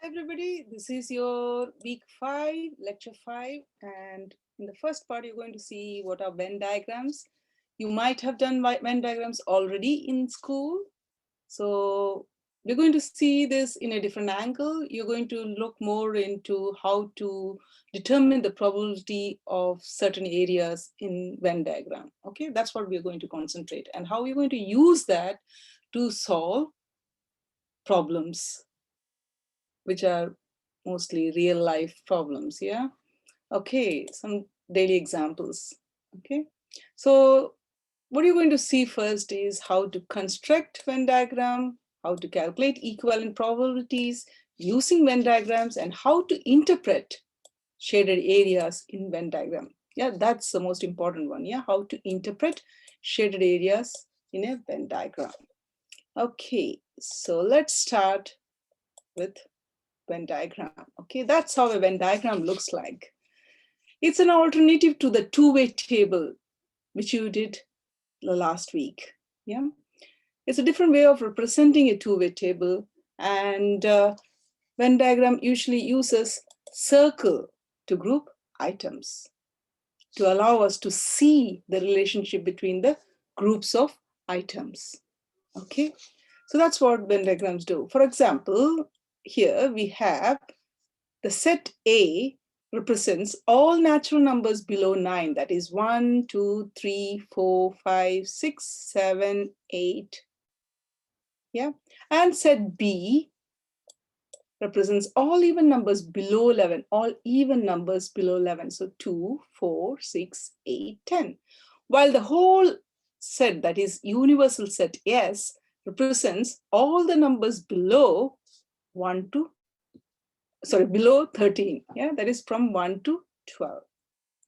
Everybody, this is your week 5, lecture 5, and in the first part, you're going to see what are Venn diagrams. You might have done Venn diagrams already in school. So we're going to see this in a different angle. You're going to look more into how to determine the probability of certain areas in Venn diagram. Okay, that's what we're going to concentrate and how we're going to use that to solve problems which are mostly real life problems. Yeah. Okay. Some daily examples. Okay. So what you're going to see first is how to construct Venn diagram, how to calculate equivalent probabilities using Venn diagrams, and how to interpret shaded areas in Venn diagram. Yeah, that's the most important one. Yeah, how to interpret shaded areas in a Venn diagram. Okay, so let's start with Venn diagram. Okay, that's how a Venn diagram looks like. It's an alternative to the two-way table, which you did the last week. Yeah, it's a different way of representing a two-way table, and Venn diagram usually uses circle to group items to allow us to see the relationship between the groups of items. Okay, so that's what Venn diagrams do. For example, here we have the set A represents all natural numbers below 9, that is 1, 2, 3, 4, 5, 6, 7, 8. Yeah, and set B represents all even numbers below 11, all even numbers below 11. So 2, 4, 6, 8, 10. While the whole set, that is universal set S, represents all the numbers below 1 to below 13. Yeah, that is from 1 to 12.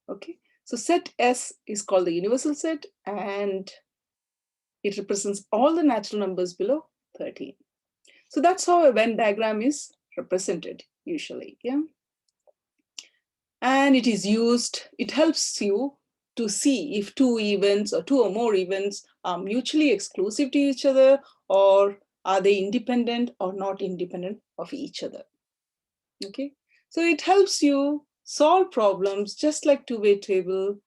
Okay, so set S is called the universal set, and it represents all the natural numbers below 13. So that's how a Venn diagram is represented usually. Yeah, and it helps you to see if two events or two or more events are mutually exclusive to each other, or are they independent or not independent of each other. Okay, so it helps you solve problems just like two-way table,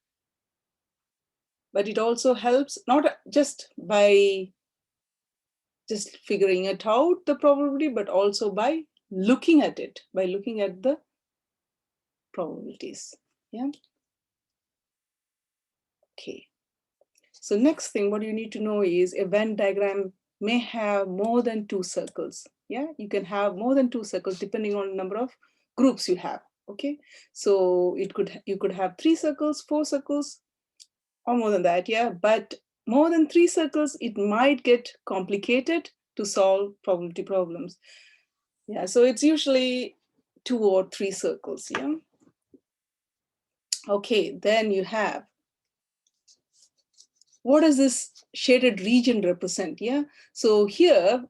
but it also helps not just by just figuring it out, the probability, but also by looking at it, by looking at the probabilities. Yeah. Okay. So next thing, what you need to know is a Venn diagram may have more than two circles. Yeah, you can have more than two circles depending on the number of groups you have. Okay, so you could have 3 circles, 4 circles, or more than that. Yeah, but more than 3 circles, it might get complicated to solve probability problems. Yeah, so it's usually 2 or 3 circles. Yeah. Okay, then you have, what does this shaded region represent? Yeah, so here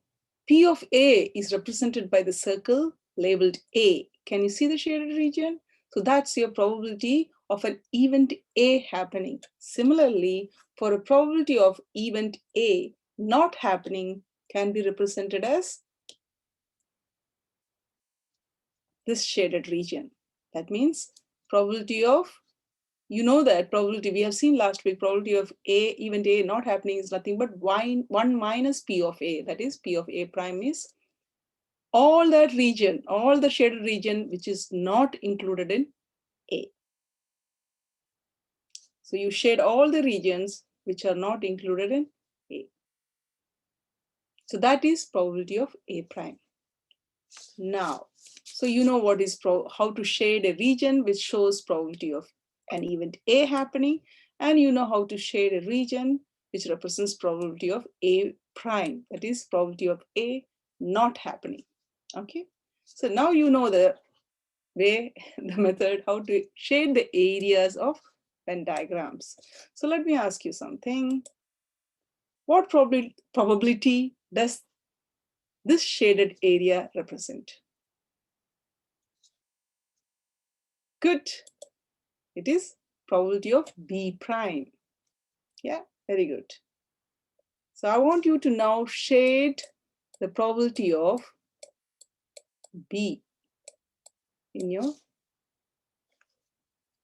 P of A is represented by the circle labeled A. Can you see the shaded region? So that's your probability of an event A happening. Similarly, for a probability of event A not happening can be represented as this shaded region. That means probability of, you know that probability, we have seen last week, probability of A, event A not happening is nothing but 1 minus P of A. That is P of A prime is all that region, all the shaded region which is not included in A. So you shade all the regions which are not included in A. So that is probability of A prime. Now, so you know what is how to shade a region which shows probability of an event A happening, and you know how to shade a region which represents probability of A prime, that is probability of A not happening. Okay, so now you know the way, the method how to shade the areas of Venn diagrams. So let me ask you something. What probability does this shaded area represent? Good. It is probability of B prime. Yeah, very good. So I want you to now shade the probability of B. in your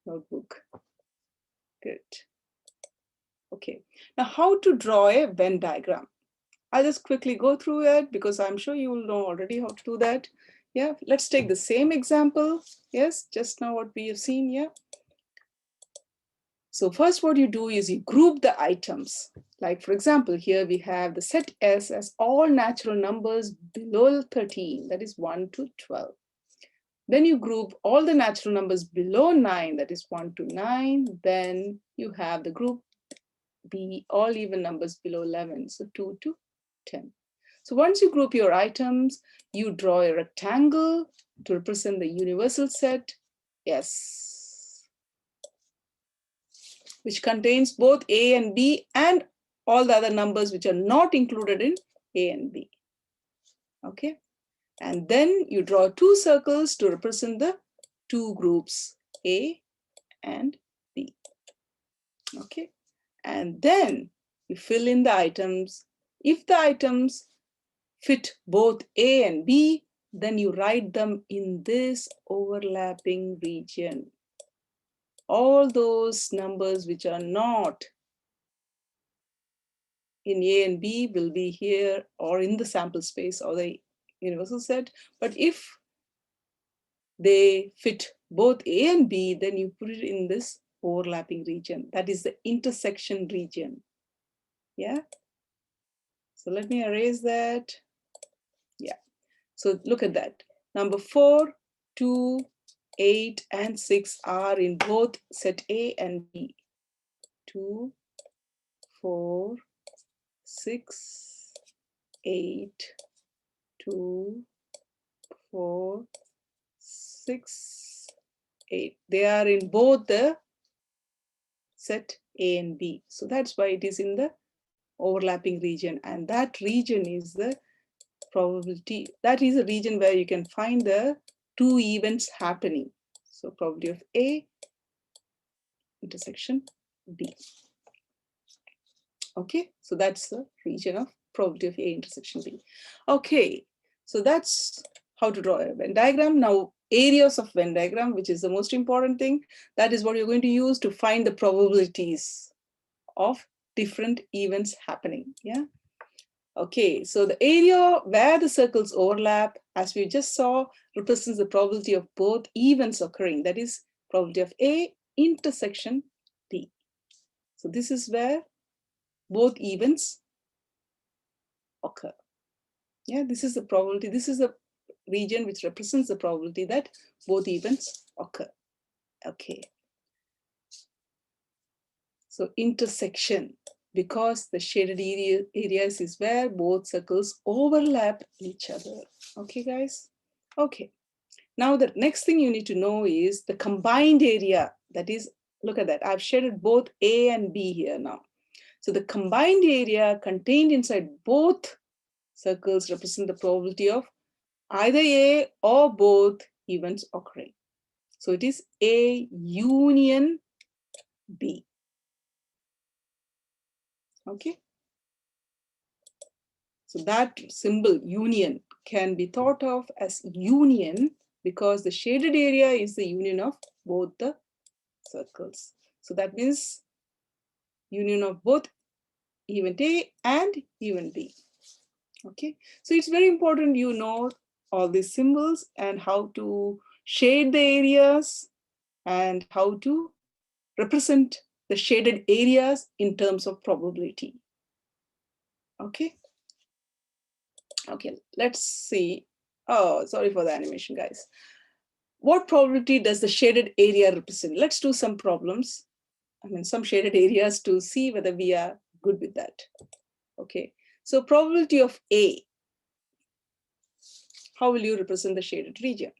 notebook. Good. Okay, now how to draw a Venn diagram? I'll just quickly go through it because I'm sure you will know already how to do that. Yeah, let's take the same example. Yes, just now what we have seen here. So first what you do is you group the items. Like for example, here we have the set S as all natural numbers below 13, that is 1 to 12. Then you group all the natural numbers below 9, that is 1 to 9. Then you have the group B, all even numbers below 11, so 2 to 10. So once you group your items, you draw a rectangle to represent the universal set S, which contains both A and B and all the other numbers which are not included in A and B. Okay, and then you draw two circles to represent the two groups, A and B. Okay, and then you fill in the items. If the items fit both A and B, then you write them in this overlapping region. All those numbers which are not in A and B will be here or in the sample space or the universal set. But if they fit both A and B, then you put it in this overlapping region. That is the intersection region. Yeah. So let me erase that. Yeah. So look at that. Number 4, 2, 8, and 6 are in both set A and B. 2, 4, 6, 8, 2, 4, 6, 8. They are in both the set A and B. So that's why it is in the overlapping region. And that region is the probability. That is a region where you can find the two events happening. So probability of A intersection B. Okay, so that's the region of probability of A intersection B. Okay, so that's how to draw a Venn diagram. Now, areas of Venn diagram, which is the most important thing, that is what you're going to use to find the probabilities of different events happening. Yeah. Okay, so the area where the circles overlap, as we just saw, represents the probability of both events occurring. That is probability of A intersection B. So this is where both events occur. Yeah, this is the probability. This is the region which represents the probability that both events occur. Okay. So intersection, because the shaded areas is where both circles overlap each other. Okay, guys? Okay. Now the next thing you need to know is the combined area. That is, look at that. I've shaded both A and B here now. So the combined area contained inside both circles represent the probability of either A or both events occurring. So it is A union B. Okay. So that symbol union can be thought of as union because the shaded area is the union of both the circles. So that means union of both event A and event B. Okay, so it's very important you know all these symbols and how to shade the areas and how to represent the shaded areas in terms of probability. Okay. Okay, let's see. Oh, sorry for the animation, guys. What probability does the shaded area represent? Let's do some problems. I mean, some shaded areas to see whether we are good with that. Okay, so probability of A. How will you represent the shaded region?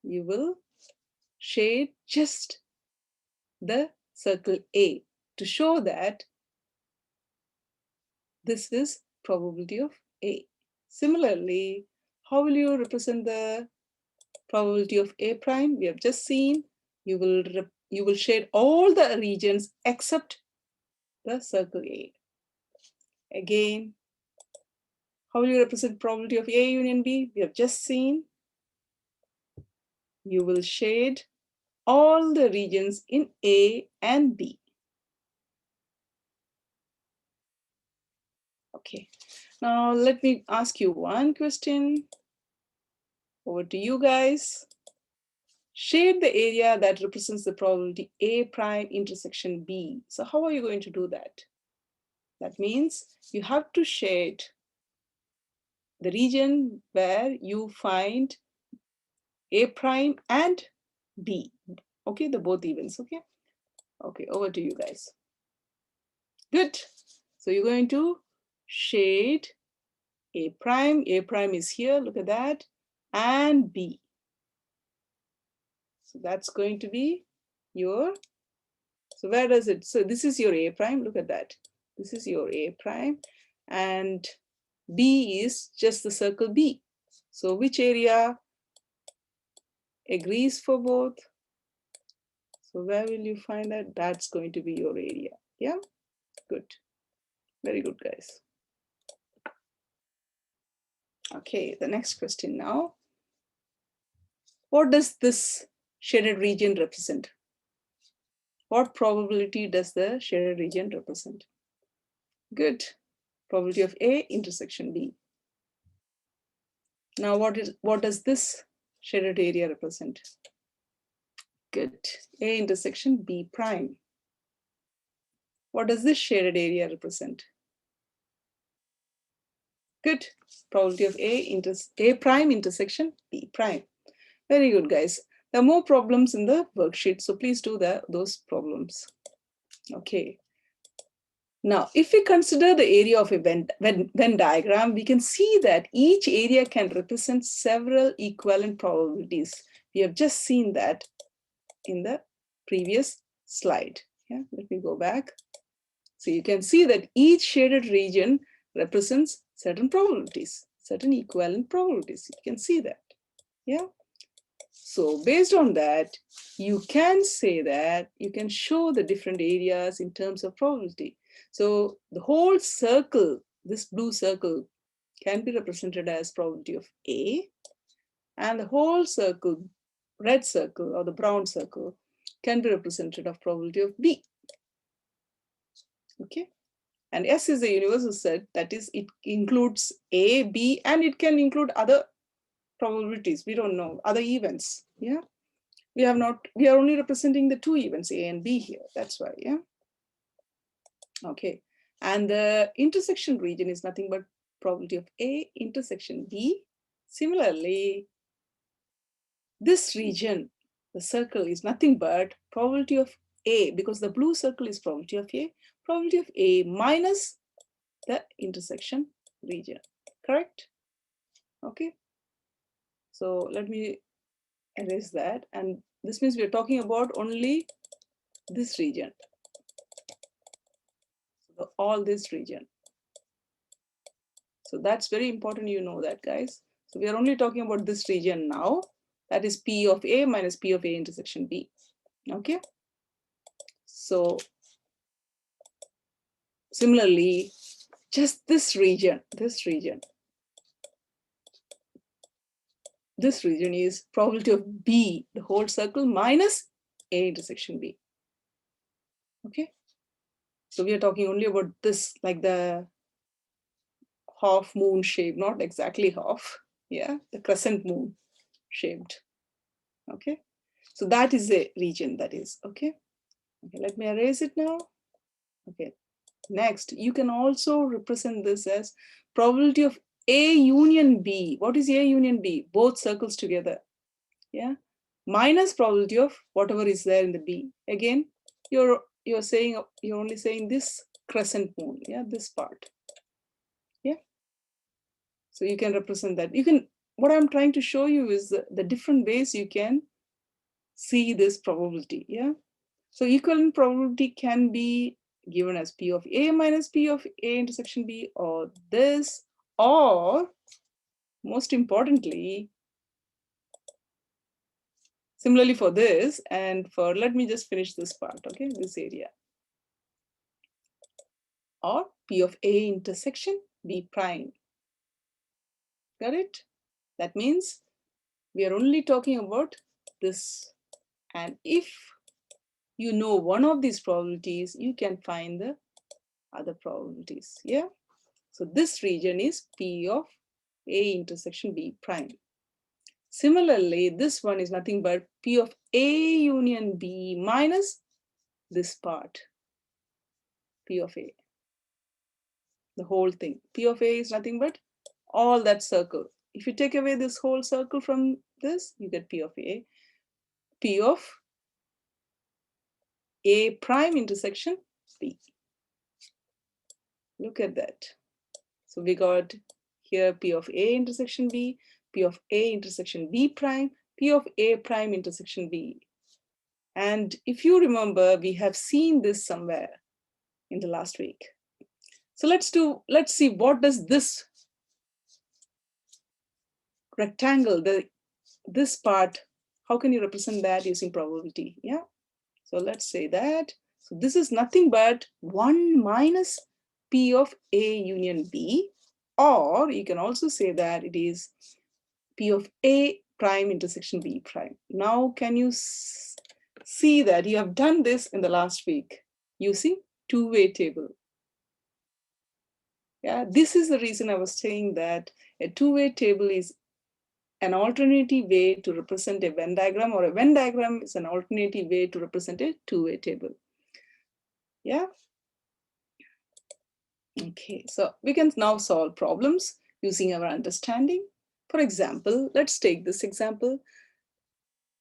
You will shade just the circle A to show that this is probability of A. Similarly, how will you represent the probability of A prime? We have just seen you will shade all the regions except the circle A. Again, how will you represent probability of A union B? We have just seen you will shade all the regions in A and B. Okay, now let me ask you one question. Over to you guys. Shade the area that represents the probability A prime intersection B. So how are you going to do that? That means you have to shade the region where you find A prime and B. Okay, the both events, okay? Okay, over to you guys. Good. So you're going to shade A prime. A prime is here, look at that, and B. So that's going to be your, so where does it, so this is your A prime, look at that. This is your A prime, and B is just the circle B. So which area agrees for both? So where will you find that? That's going to be your area. Yeah, good. Very good, guys. Okay, the next question now. What does this shaded region represent? What probability does the shaded region represent? Good. Probability of A intersection B. Now what does this shaded area represent? Good. A intersection B prime. What does this shaded area represent? Good. Probability of A prime intersection B prime. Very good, guys. There are more problems in the worksheet, so please do those problems. Okay. Now, if we consider the area of a Venn diagram, we can see that each area can represent several equivalent probabilities. We have just seen that in the previous slide. Yeah, let me go back. So you can see that each shaded region represents certain probabilities, certain equivalent probabilities. You can see that. Yeah. So based on that, you can say that you can show the different areas in terms of probability. So the whole circle, this blue circle, can be represented as probability of A, and the whole circle, red circle or the brown circle, can be represented of probability of B. Okay. And S is the universal set, that is, it includes A, B, and it can include other probabilities. We don't know, other events. Yeah. We are only representing the two events, A and B here. That's why, yeah. Okay. And the intersection region is nothing but probability of A intersection B. Similarly, this region, the circle, is nothing but probability of A, because the blue circle is probability of A minus the intersection region, correct? Okay. So let me erase that. And this means we're talking about only this region. So all this region. So that's very important, you know that, guys. So we are only talking about this region now. That is P of A minus P of A intersection B. Okay. So similarly, just this region is probability of B, the whole circle, minus A intersection B. Okay. So we are talking only about this, like the half moon shape, not exactly half. Yeah, the crescent moon shaped. Okay. So that is a region, that is, okay. Okay, let me erase it now. Okay, next, you can also represent this as probability of A union B. What is A union B? Both circles together. Yeah, minus probability of whatever is there in the B. Again, you're only saying this crescent moon. Yeah, this part. Yeah. So you can represent that. You can. What I'm trying to show you is the different ways you can see this probability. Yeah. So equivalent probability can be given as P of A minus P of A intersection B, or this, or most importantly, similarly for this, and for, let me just finish this part, okay, this area, or P of A intersection B prime. Got it? That means we are only talking about this. And if you know one of these probabilities, you can find the other probabilities. Yeah. So this region is P of A intersection B prime. Similarly, this one is nothing but P of A union B minus this part, P of A. The whole thing. P of A is nothing but all that circle. If you take away this whole circle from this, you get P of A. P of A prime intersection B. Look at that. So we got here P of A intersection B, P of A intersection B prime, P of A prime intersection B. And if you remember, we have seen this somewhere in the last week. So let's see what does this rectangle, this part, how can you represent that using probability? Yeah. So let's say that. So this is nothing but 1 minus P of A union B, or you can also say that it is P of A prime intersection B prime. Now, can you see that you have done this in the last week using two-way table? Yeah, this is the reason I was saying that a two-way table is an alternative way to represent a Venn diagram, or a Venn diagram is an alternative way to represent a two-way table. Yeah. Okay, so we can now solve problems using our understanding. For example, let's take this example.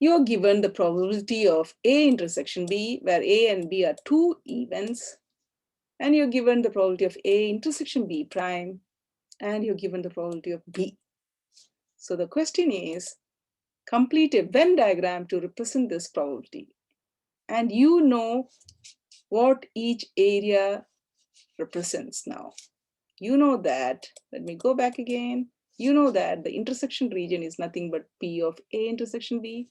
You're given the probability of A intersection B, where A and B are two events, and you're given the probability of A intersection B prime, and you're given the probability of B. So the question is, complete a Venn diagram to represent this probability. And you know what each area represents now. You know that, let me go back again. You know that the intersection region is nothing but P of A intersection B.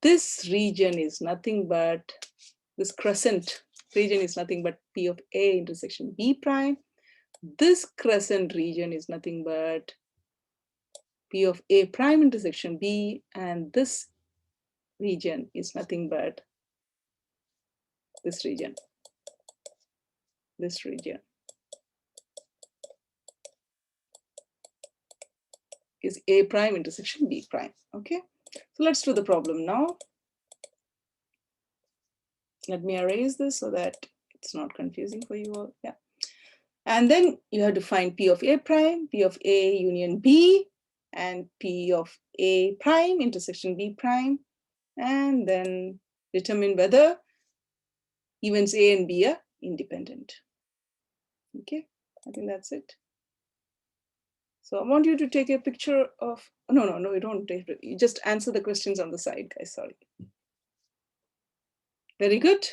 This region is nothing but, this crescent region is nothing but P of A intersection B prime. This crescent region is nothing but P of A prime intersection B, and this region is nothing but this region. This region is A prime intersection B prime. Okay, so let's do the problem now. Let me erase this so that it's not confusing for you all. Yeah. And then you have to find P of A prime, P of A union B, and P of A prime intersection B prime, and then determine whether events A and B are independent. Okay, I think that's it. So I want you to take a picture of, no, you don't take it. You just answer the questions on the side, guys, sorry. Very good,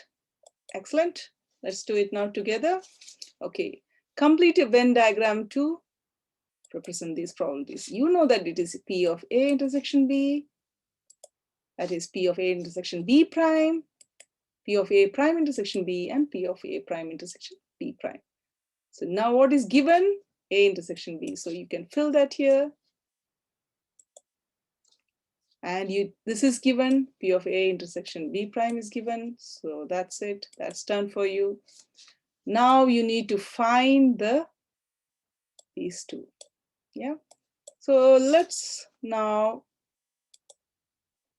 excellent. Let's do it now together. Okay, complete a Venn diagram to represent these probabilities. You know that it is P of A intersection B, that is P of A intersection B prime, P of A prime intersection B, and P of A prime intersection B prime. So now what is given? A intersection B. So you can fill that here. And this is given, P of A intersection B prime is given. So that's it, that's done for you. Now you need to find these two. Yeah. So let's now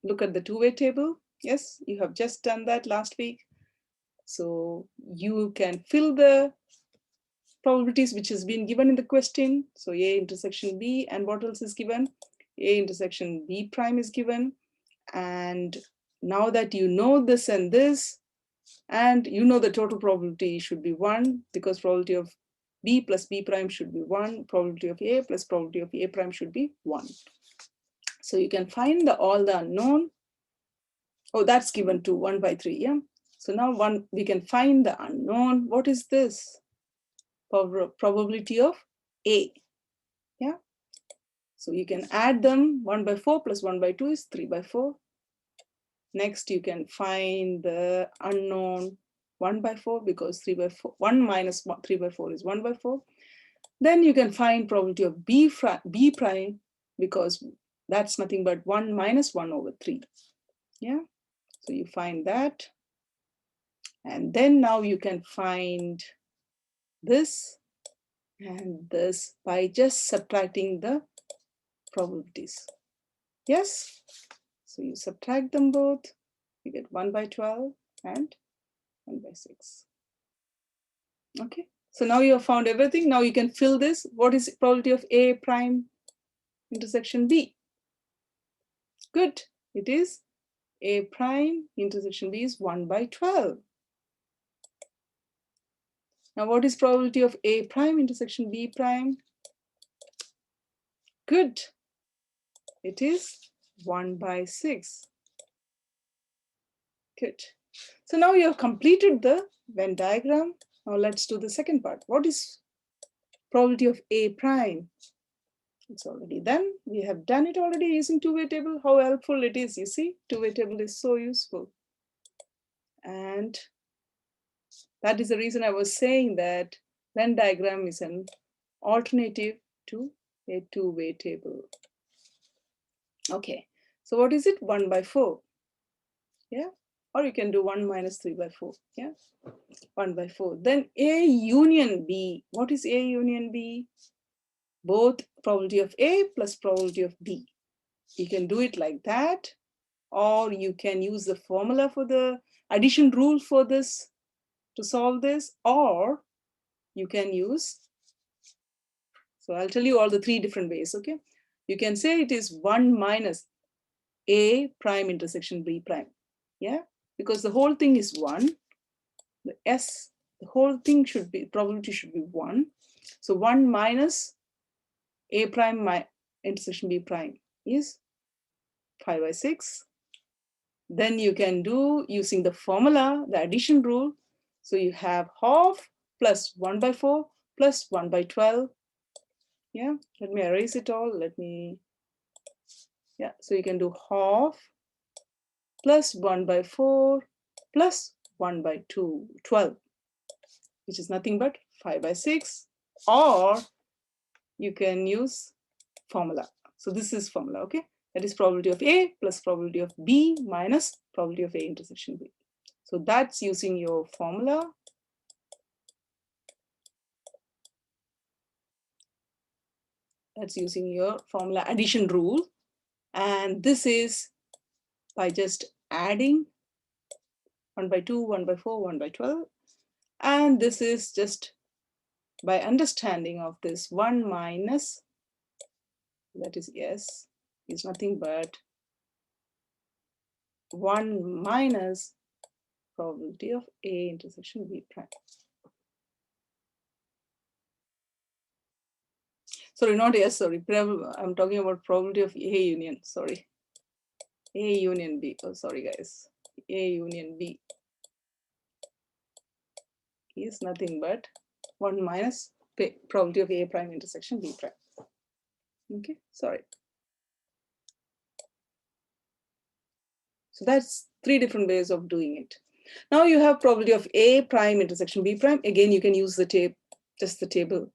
look at the two-way table. Yes, you have just done that last week. So you can fill the probabilities which has been given in the question. So A intersection B, and what else is given? A intersection B prime is given. And now that you know this and this, and you know the total probability should be 1, because probability of B plus B prime should be 1, probability of A plus probability of A prime should be 1. So you can find all the unknown. Oh, that's given to 1 by 3, yeah? So now we can find the unknown. What is this? Probability of A, yeah? So you can add them. 1 by 4 plus 1 by 2 is 3 by 4. Next, you can find the unknown 1 by 4, because 3 by 4, 1 minus 3 by 4 is 1 by 4. Then you can find probability of B prime, because That's nothing but 1 minus 1 over 3. Yeah, so you find that. And then now you can find this and this by just subtracting the probabilities. Yes, so you subtract them both, you get 1 by 12 and 1 by 6. Okay, so now you have found everything. Now you can fill this. What is the probability of A prime intersection B? Good, it is A prime intersection B is 1 by 12. Now what is probability of A prime intersection B prime? Good, it is 1 by 6. Good. So now you have completed the Venn diagram. Now let's do the second part. What is probability of A prime? It's already done. We have done it already using two-way table. How helpful it is, you see? Two-way table is so useful. And that is the reason I was saying that Venn diagram is an alternative to a two-way table. Okay, so what is it? 1 by 4. Yeah, or you can do 1 minus 3 by 4. Yeah, 1 by 4. Then A union B. What is A union B? Both probability of A plus probability of B. You can do it like that, or you can use the formula for the addition rule for this to solve this, or you can use, so I'll tell you all the three different ways, okay? You can say it is 1 minus A prime intersection B prime, yeah? Because the whole thing is 1, the S, the whole thing should be, probability should be 1. So 1 minus A prime intersection B prime is 5 by 6. Then you can do using the formula, the addition rule. So you have half plus 1 by 4 plus 1 by 12. Yeah, let me erase it all. Yeah, so you can do half plus 1 by 4 plus 1 by 12, which is nothing but 5 by 6, or you can use formula. So this is formula, okay? That is probability of A plus probability of B minus probability of A intersection B. So that's using your formula. That's using your formula addition rule. And this is by just adding 1 by 2, 1 by 4, 1 by 12. And this is just by understanding of this 1 minus, that is S, is nothing but 1 minus probability of A intersection B prime. Sorry, not S, sorry. I'm talking about probability of A union, sorry. A union B, oh, sorry guys. A union B is nothing but 1 minus probability of A prime intersection B prime. Okay, sorry. So that's three different ways of doing it. Now you have probability of A prime intersection B prime. Again, you can use the just the table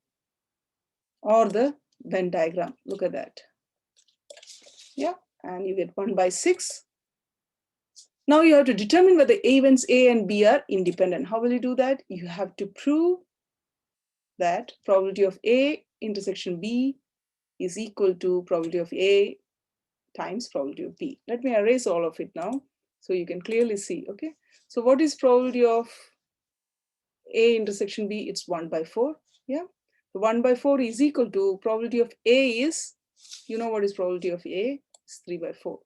or the Venn diagram. Look at that. Yeah, and you get 1 by 6. Now you have to determine whether events A and B are independent. How will you do that? You have to prove that probability of A intersection B is equal to probability of A times probability of B. Let me erase all of it now so you can clearly see, okay? So what is probability of A intersection B? It's 1 by 4, yeah? So 1 by 4 is equal to probability of A is, you know what is probability of A? It's 3 by 4.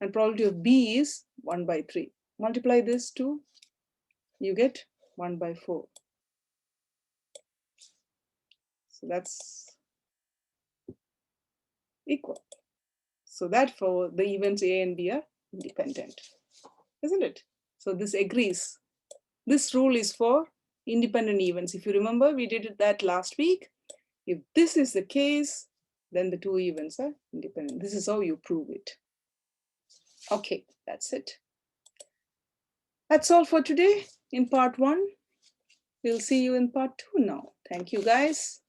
And probability of B is 1 by 3. Multiply this to, you get 1 by 4. So that's equal. So therefore, the events A and B are independent, isn't it? So this agrees. This rule is for independent events. If you remember, we did that last week. If this is the case, then the two events are independent. This is how you prove it. Okay, that's it. That's all for today in part 1. We'll see you in part 2 now. Thank you, guys.